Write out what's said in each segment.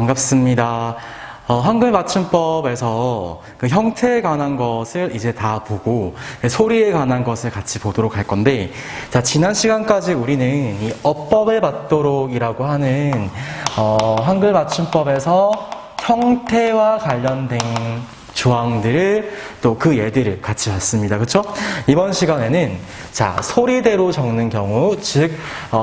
반갑습니다. 한글 맞춤법에서 그 형태에 관한 것을 이제 다 보고 소리에 관한 것을 같이 보도록 할 건데, 자, 지난 시간까지 우리는 이 어법에 맞도록이라고 하는 한글 맞춤법에서 형태와 관련된 조항들을 또 그 예들을 같이 봤습니다. 그렇죠? 이번 시간에는 자, 소리대로 적는 경우, 즉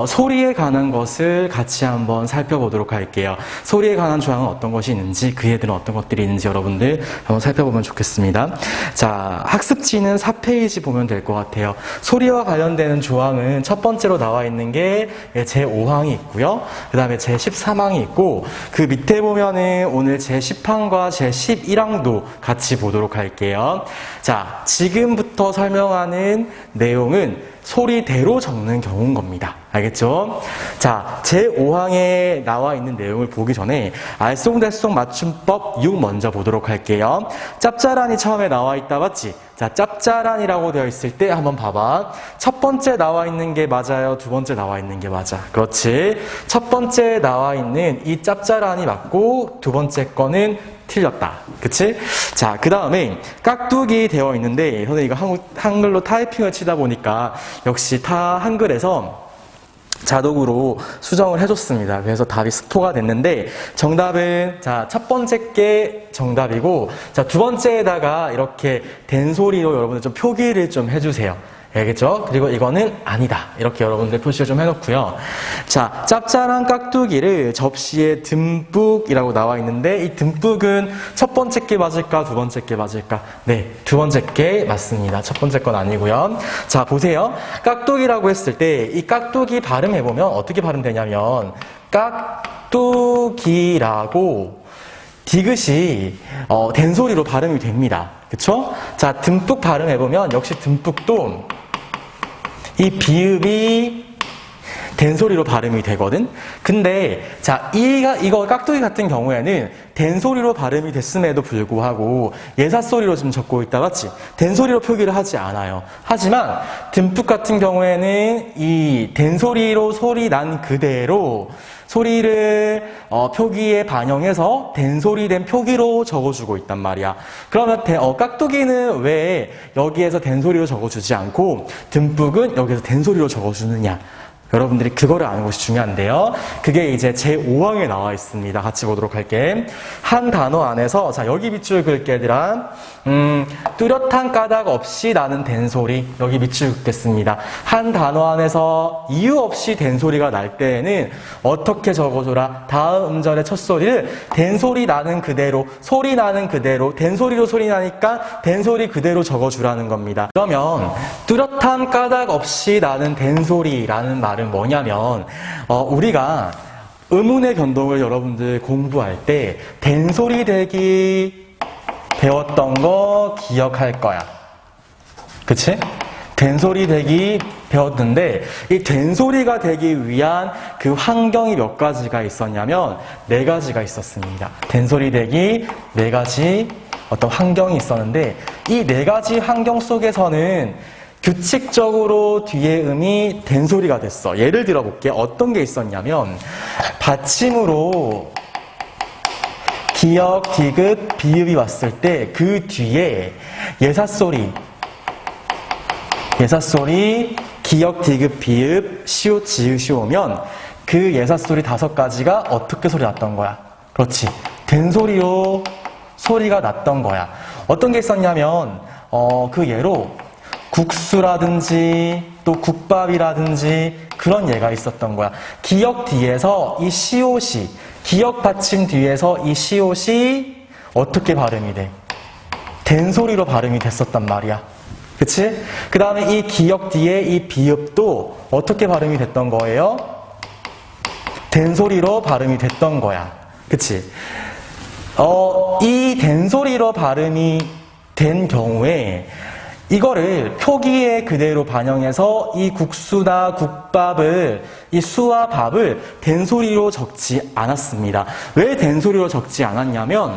소리에 관한 것을 같이 한번 살펴보도록 할게요. 소리에 관한 조항은 어떤 것이 있는지, 그 예들은 어떤 것들이 있는지 여러분들 한번 살펴보면 좋겠습니다. 자, 학습지는 4페이지 보면 될 것 같아요. 소리와 관련되는 조항은 첫 번째로 나와 있는 게 제5항이 있고요. 그 다음에 제13항이 있고, 그 밑에 보면은 오늘 제10항과 제11항도 같이 보도록 할게요. 자, 지금부터 설명하는 내용은 소리대로 적는 경우인 겁니다. 알겠죠? 자, 제5항에 나와 있는 내용을 보기 전에 알쏭달쏭 맞춤법 6 먼저 보도록 할게요. 짭짤한이 처음에 나와 있다, 맞지? 자, 짭짤한이라고 되어 있을 때 한번 봐봐. 첫 번째 나와 있는 게 맞아요? 두 번째 나와 있는 게 맞아? 그렇지. 첫 번째 나와 있는 이 짭짤한이 맞고 두 번째 거는 틀렸다. 그치? 자, 그 다음에 깍두기 되어 있는데, 선생님 이거 한글로 타이핑을 치다 보니까 역시 한글에서 자동으로 수정을 해줬습니다. 그래서 답이 스포가 됐는데, 정답은, 자, 첫 번째 게 정답이고, 자, 두 번째에다가 이렇게 된소리로 여러분들 좀 표기를 좀 해주세요. 알겠죠? 그리고 이거는 아니다. 이렇게 여러분들 표시를 좀 해놓고요. 자, 짭짤한 깍두기를 접시에 듬뿍이라고 나와 있는데, 이 듬뿍은 첫 번째 게 맞을까? 두 번째 게 맞을까? 네, 두 번째 게 맞습니다. 첫 번째 건 아니고요. 자, 보세요. 깍두기라고 했을 때, 이 깍두기 발음해보면 어떻게 발음되냐면, 깍두기라고 디귿이 된소리로 발음이 됩니다. 그쵸? 자, 듬뿍 발음해보면 역시 듬뿍도 이 비읍이 된소리로 발음이 되거든? 근데, 자, 이거 깍두기 같은 경우에는 된소리로 발음이 됐음에도 불구하고 예사소리로 지금 적고 있다, 맞지? 된소리로 표기를 하지 않아요. 하지만, 듬뿍 같은 경우에는 이 된소리로 소리 난 그대로 소리를 표기에 반영해서 된소리 된 표기로 적어주고 있단 말이야. 그러면 깍두기는 왜 여기에서 된소리로 적어주지 않고 듬뿍은 여기서 된소리로 적어주느냐? 여러분들이 그거를 아는 것이 중요한데요. 그게 이제 제5항에 나와 있습니다. 같이 보도록 할게. 한 단어 안에서, 자, 여기 밑줄 긋게 얘들아. 뚜렷한 까닭 없이 나는 된소리. 여기 밑줄 긋겠습니다. 한 단어 안에서 이유 없이 된소리가 날 때에는 어떻게 적어줘라? 다음 음절의 첫 소리를 된소리 나는 그대로, 소리 나는 그대로, 된소리로 소리 나니까 된소리 그대로 적어주라는 겁니다. 그러면 뚜렷한 까닭 없이 나는 된소리라는 말은 뭐냐면, 우리가 음운의 변동을 여러분들 공부할 때 된소리 대기 배웠던 거 기억할 거야. 그치? 된소리 대기 배웠는데, 이 된소리가 되기 위한 그 환경이 몇 가지가 있었냐면 4가지가 있었습니다. 된소리 대기 4가지 어떤 환경이 있었는데, 이 4가지 환경 속에서는 규칙적으로 뒤에 음이 된소리가 됐어. 예를 들어볼게. 어떤 게 있었냐면, 받침으로 기역, 디귿, 비읍이 왔을 때 그 뒤에 예사소리, 기역, 디귿, 비읍, 시옷, 지읒이 오면 그 예사소리 5가지가 어떻게 소리 났던 거야? 그렇지. 된소리로 소리가 났던 거야. 어떤 게 있었냐면, 그 예로 국수라든지 또 국밥이라든지 그런 예가 있었던 거야. 기역 뒤에서 이 시옷이, 기역 받침 뒤에서 이 시옷이 어떻게 발음이 돼? 된소리로 발음이 됐었단 말이야. 그치? 그 다음에 이 기역 뒤에 이 비읍도 어떻게 발음이 됐던 거예요? 된소리로 발음이 됐던 거야. 그치? 이 된소리로 발음이 된 경우에 이거를 표기에 그대로 반영해서 이 국수나 국밥을, 이 수와 밥을 된소리로 적지 않았습니다. 왜 된소리로 적지 않았냐면,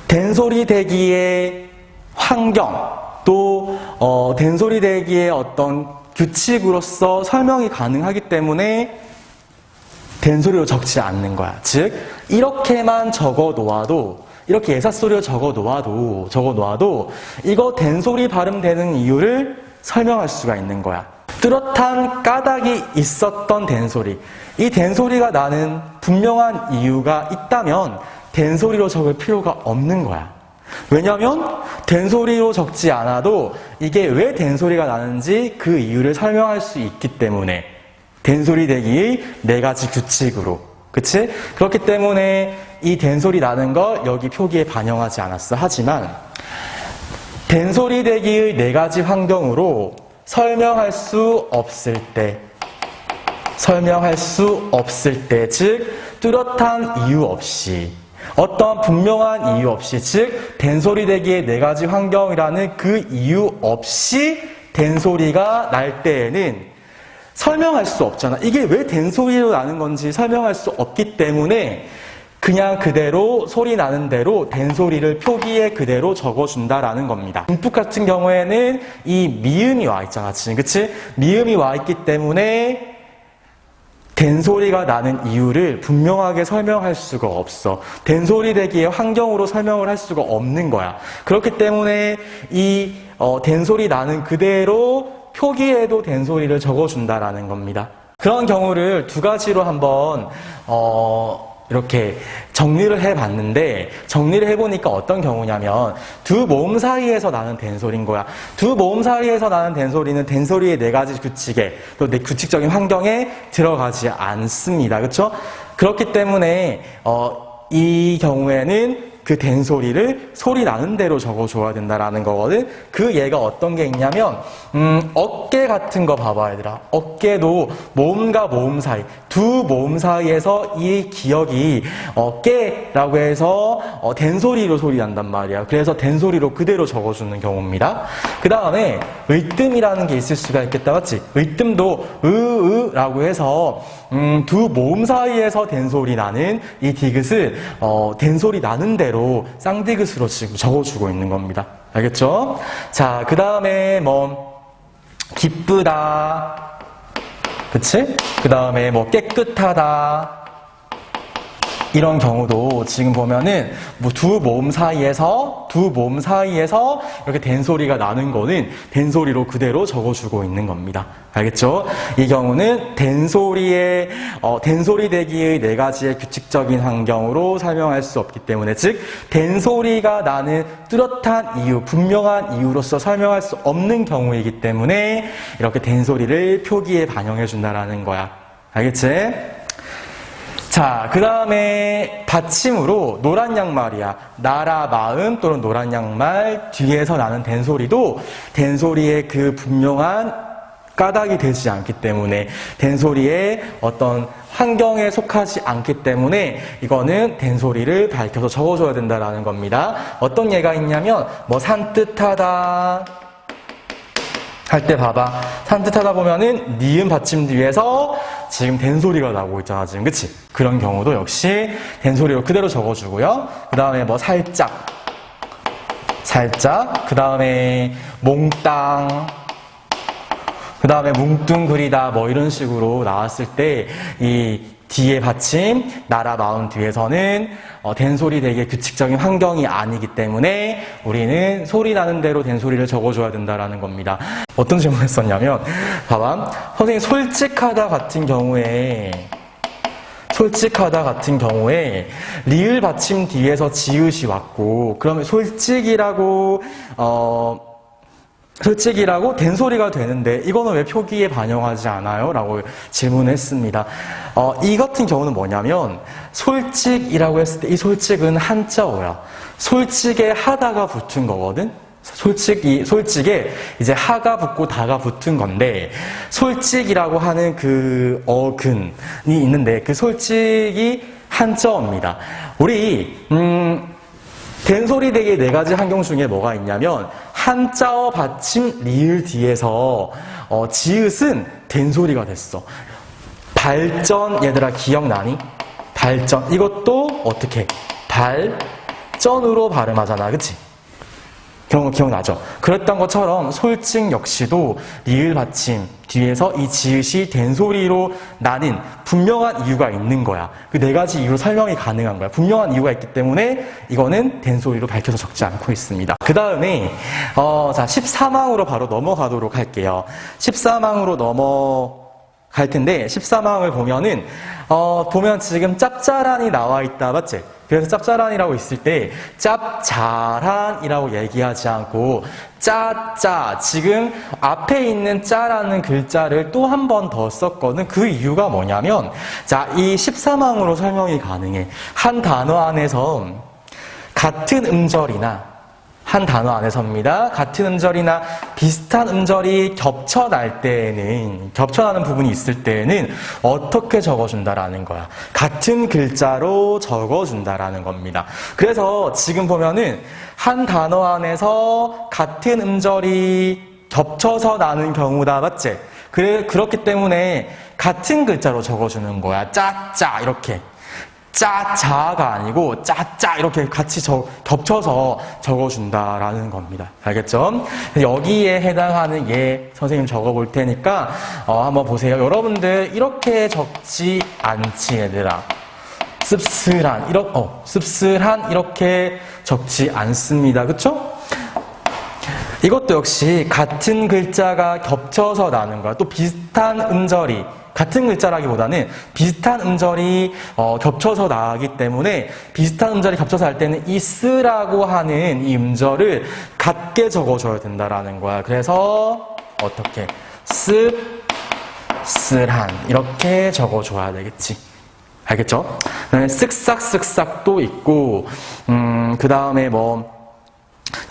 된소리 대기의 환경, 또 된소리 대기의 어떤 규칙으로서 설명이 가능하기 때문에 된소리로 적지 않는 거야. 즉 이렇게만 적어 놓아도, 이렇게 예사소리로 적어 놓아도 이거 된소리 발음되는 이유를 설명할 수가 있는 거야. 뚜렷한 까닭이 있었던 된소리, 이 된소리가 나는 분명한 이유가 있다면 된소리로 적을 필요가 없는 거야. 왜냐하면 된소리로 적지 않아도 이게 왜 된소리가 나는지 그 이유를 설명할 수 있기 때문에, 된소리 대기의 4가지 규칙으로. 그치? 그렇기 때문에 이 된소리 나는 걸 여기 표기에 반영하지 않았어. 하지만 된소리 대기의 4가지 환경으로 설명할 수 없을 때, 즉 뚜렷한 이유 없이, 어떤 분명한 이유 없이, 즉 된소리 대기의 4가지 환경이라는 그 이유 없이 된소리가 날 때에는 설명할 수 없잖아. 이게 왜 된소리로 나는 건지 설명할 수 없기 때문에 그냥 그대로 소리 나는 대로 된소리를 표기에 그대로 적어준다라는 겁니다. 문법 같은 경우에는 이 미음이 와 있잖아, 지금. 그치? 미음이 와 있기 때문에 된소리가 나는 이유를 분명하게 설명할 수가 없어. 된소리 대기의 환경으로 설명을 할 수가 없는 거야. 그렇기 때문에 이 된소리 나는 그대로 표기에도 된소리를 적어준다라는 겁니다. 그런 경우를 2가지로 한번 이렇게 정리를 해봤는데, 정리를 해보니까 어떤 경우냐면 두 모음 사이에서 나는 된소리인 거야. 두 모음 사이에서 나는 된소리는 된소리의 4가지 규칙에, 또 규칙적인 환경에 들어가지 않습니다. 그렇죠? 그렇기 때문에 이 경우에는 그 된소리를 소리 나는 대로 적어줘야 된다라는 거거든. 그 예가 어떤 게 있냐면 어깨 같은 거 봐봐, 얘들아. 어깨도 모음과 모음 사이, 두 모음 사이에서 이 기억이 어깨라고 해서 된소리로 소리 난단 말이야. 그래서 된소리로 그대로 적어주는 경우입니다. 그 다음에 의뜸이라는 게 있을 수가 있겠다, 맞지? 의뜸도 으라고 해서 두 모음 사이에서 된소리 나는 이 디귿을 된소리 나는 대로 쌍디귿으로 지금 적어주고 있는 겁니다. 알겠죠? 자, 그 다음에 기쁘다, 그치? 그 다음에 깨끗하다, 이런 경우도 지금 보면은 두 모음 사이에서 이렇게 된소리가 나는 거는 된소리로 그대로 적어주고 있는 겁니다. 알겠죠? 이 경우는 된소리 대기의 4가지의 규칙적인 환경으로 설명할 수 없기 때문에, 즉 된소리가 나는 뚜렷한 이유, 분명한 이유로서 설명할 수 없는 경우이기 때문에 이렇게 된소리를 표기에 반영해 준다라는 거야. 알겠지? 자, 그 다음에 받침으로 노란 양말이야. 나라, 마음 또는 노란 양말 뒤에서 나는 된소리도 된소리의 그 분명한 까닭이 되지 않기 때문에, 된소리의 어떤 환경에 속하지 않기 때문에 이거는 된소리를 밝혀서 적어줘야 된다라는 겁니다. 어떤 예가 있냐면 산뜻하다 할 때 봐봐. 산뜻하다 보면은 니은 받침 뒤에서 지금 된소리가 나오고 있잖아, 지금. 그치? 그런 경우도 역시 된소리로 그대로 적어주고요. 그 다음에 살짝. 그 다음에 몽땅. 그 다음에 뭉뚱그리다, 이런 식으로 나왔을 때 이 뒤에 받침, 나라, 마음 뒤에서는 된소리 대기의 규칙적인 환경이 아니기 때문에 우리는 소리 나는 대로 된소리를 적어줘야 된다라는 겁니다. 어떤 질문을 했었냐면, 봐봐. 선생님, 솔직하다 같은 경우에 리을 받침 뒤에서 지읒이 왔고, 그러면 솔직이라고 된소리가 되는데 이거는 왜 표기에 반영하지 않아요? 라고 질문을 했습니다. 이 같은 경우는 뭐냐면, 솔직이라고 했을 때 이 솔직은 한자어야. 솔직에 하다가 붙은 거거든? 솔직에 이제 하가 붙고 다가 붙은 건데, 솔직이라고 하는 그 어근이 있는데 그 솔직이 한자어입니다. 우리 된소리 대기의 4가지 환경 중에 뭐가 있냐면, 한자어 받침 리을 뒤에서 지읒은 된소리가 됐어. 발전, 얘들아 기억나니? 발전. 이것도 어떻게? 발전으로 발음하잖아, 그치? 기억나죠? 그랬던 것처럼 솔직 역시도 리을 받침 뒤에서 이 지읒이 된소리로 나는 분명한 이유가 있는 거야. 그 네 가지 이유로 설명이 가능한 거야. 분명한 이유가 있기 때문에 이거는 된소리로 밝혀서 적지 않고 있습니다. 그 다음에 자 14망으로 바로 넘어가도록 할게요. 14망으로 넘어갈 텐데 14망을 보면은 보면 지금 짭짤한이 나와 있다, 맞지? 그래서 짭짤한이라고 있을 때 짭잘한이라고 얘기하지 않고 짜짜, 지금 앞에 있는 짜라는 글자를 또 한 번 더 썼거든. 그 이유가 뭐냐면 자, 이 14망으로 설명이 가능해. 한 단어 안에서 같은 음절이나 한 단어 안에서입니다. 같은 음절이나 비슷한 음절이 겹쳐날 때에는, 겹쳐나는 부분이 있을 때에는 어떻게 적어준다라는 거야. 같은 글자로 적어준다라는 겁니다. 그래서 지금 보면은 한 단어 안에서 같은 음절이 겹쳐서 나는 경우다, 맞지? 그렇기 때문에 같은 글자로 적어주는 거야. 짜짜 이렇게. 짜자가 아니고 짜짜 이렇게 같이 겹쳐서 적어준다라는 겁니다. 알겠죠? 여기에 해당하는 예 선생님 적어볼 테니까 한번 보세요. 여러분들 이렇게 적지 않지 얘들아. 씁쓸한 씁쓸한 이렇게 적지 않습니다. 그쵸? 이것도 역시 같은 글자가 겹쳐서 나는 거야. 또 비슷한 음절이 같은 글자라기보다는 비슷한 음절이 겹쳐서 나기 때문에 비슷한 음절이 겹쳐서 할 때는 이 쓰라고 하는 이 음절을 같게 적어줘야 된다라는 거야. 그래서 어떻게 씁쓸한 이렇게 적어줘야 되겠지. 알겠죠? 쓱싹쓱싹도 있고 그 다음에 뭐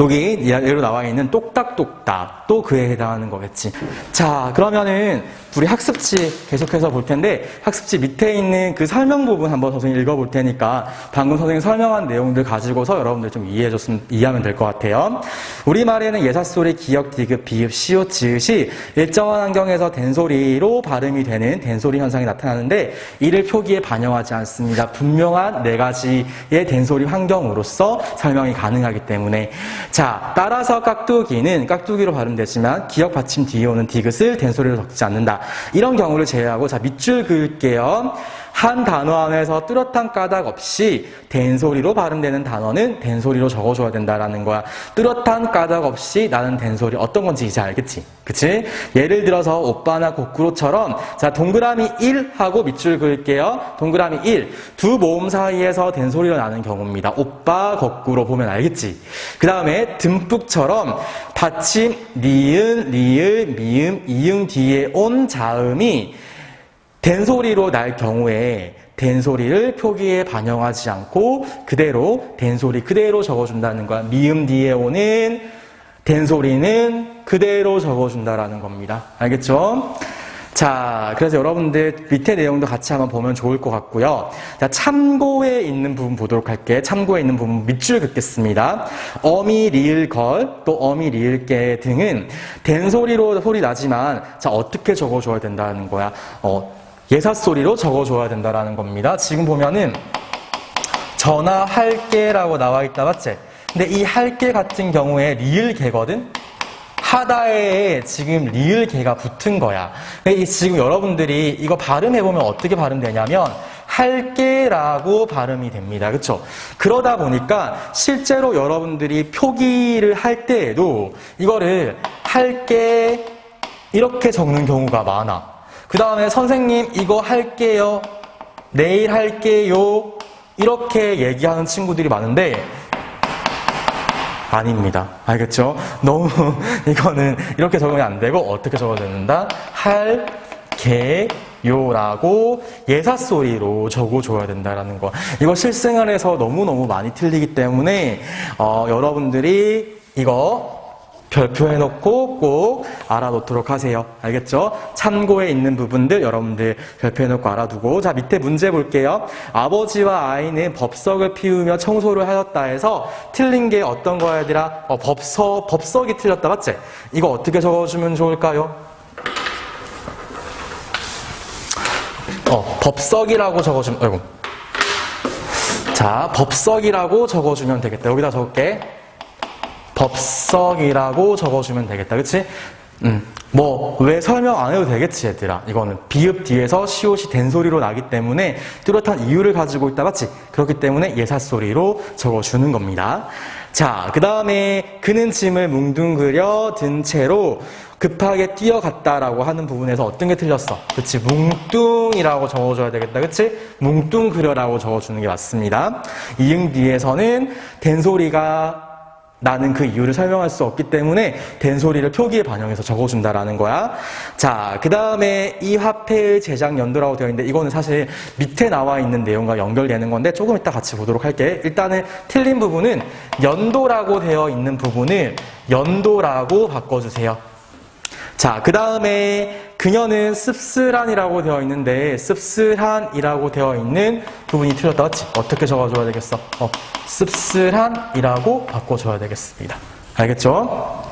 여기 예로 나와 있는 똑딱똑딱 또 그에 해당하는 거겠지. 자, 그러면은 우리 학습지 계속해서 볼 텐데 학습지 밑에 있는 그 설명 부분 한번 선생님 읽어볼 테니까 방금 선생님 설명한 내용들 가지고서 여러분들 좀 이해하면 될 것 같아요. 우리말에는 예사소리, 기역, 디귿, 비읍, 시옷, 지읒이 일정한 환경에서 된소리로 발음이 되는 된소리 현상이 나타나는데 이를 표기에 반영하지 않습니다. 분명한 네 가지의 된소리 환경으로서 설명이 가능하기 때문에 자, 따라서 깍두기는 깍두기로 발음되지만 기역 받침 뒤에 오는 디귿을 된소리로 적지 않는다. 이런 경우를 제외하고 자, 밑줄 그을게요. 한 단어 안에서 뚜렷한 까닭 없이 된소리로 발음되는 단어는 된소리로 적어줘야 된다라는 거야. 뚜렷한 까닭 없이 나는 된소리 어떤 건지 이제 알겠지? 그치? 예를 들어서 오빠나 거꾸로처럼 자, 동그라미 1 하고 밑줄 그을게요. 동그라미 1. 두 모음 사이에서 된소리가 나는 경우입니다. 오빠 거꾸로 보면 알겠지? 그 다음에 듬뿍처럼 받침 니은, 리을, 미음, 이응 뒤에 온 자음이 된소리로 날 경우에 된소리를 표기에 반영하지 않고 그대로 된소리 그대로 적어준다는 거야. 미음 뒤에 오는 된소리는 그대로 적어준다라는 겁니다. 알겠죠? 자, 그래서 여러분들 밑에 내용도 같이 한번 보면 좋을 것 같고요. 자, 참고에 있는 부분 보도록 할게. 참고에 있는 부분 밑줄 긋겠습니다. 어미, 리을, 걸, 또 어미, 리을, 게 등은 된소리로 소리 나지만 자, 어떻게 적어줘야 된다는 거야. 예사소리로 적어줘야 된다라는 겁니다. 지금 보면은 전화할게라고 나와 있다, 맞지? 근데 이 할게 같은 경우에 리을 개거든? 하다에 지금 리을 개가 붙은 거야. 지금 여러분들이 이거 발음해보면 어떻게 발음되냐면 할게라고 발음이 됩니다. 그쵸? 그러다 보니까 실제로 여러분들이 표기를 할 때에도 이거를 할게 이렇게 적는 경우가 많아. 그 다음에 선생님 이거 할게요. 내일 할게요. 이렇게 얘기하는 친구들이 많은데 아닙니다. 알겠죠? 너무 이거는 이렇게 적으면 안 되고 어떻게 적어야 된다? 할게요라고 예사소리로 적어줘야 된다라는 거. 이거 실생활에서 너무너무 많이 틀리기 때문에 여러분들이 이거 별표해놓고 꼭 알아놓도록 하세요. 알겠죠? 참고에 있는 부분들 여러분들 별표해놓고 알아두고 자 밑에 문제 볼게요. 아버지와 아이는 법석을 피우며 청소를 하였다 해서 틀린 게 어떤 거야 얘들아? 법석이 틀렸다 맞지? 이거 어떻게 적어주면 좋을까요? 법석이라고 적어주면 아이고. 자, 법석이라고 적어주면 되겠다. 여기다 적을게. 법석이라고 적어주면 되겠다. 그치? 뭐 왜 설명 안 해도 되겠지 얘들아. 이거는 비읍 뒤에서 시옷이 된소리로 나기 때문에 뚜렷한 이유를 가지고 있다. 맞지? 그렇기 때문에 예사소리로 적어주는 겁니다. 자, 그 다음에 그는 짐을 뭉뚱그려 든 채로 급하게 뛰어갔다라고 하는 부분에서 어떤 게 틀렸어? 그치? 뭉뚱이라고 적어줘야 되겠다. 그치? 뭉뚱그려라고 적어주는 게 맞습니다. 이응 뒤에서는 된소리가 나는 그 이유를 설명할 수 없기 때문에 된소리를 표기에 반영해서 적어준다라는 거야. 자, 그 다음에 이 화폐의 제작 연도라고 되어 있는데 이거는 사실 밑에 나와 있는 내용과 연결되는 건데 조금 이따 같이 보도록 할게. 일단은 틀린 부분은 연도라고 되어 있는 부분을 연도라고 바꿔주세요. 자, 그 다음에 그녀는 씁쓸한이라고 되어 있는데 씁쓸한이라고 되어 있는 부분이 틀렸다. 맞지? 어떻게 적어줘야 되겠어? 씁쓸한이라고 바꿔줘야 되겠습니다. 알겠죠?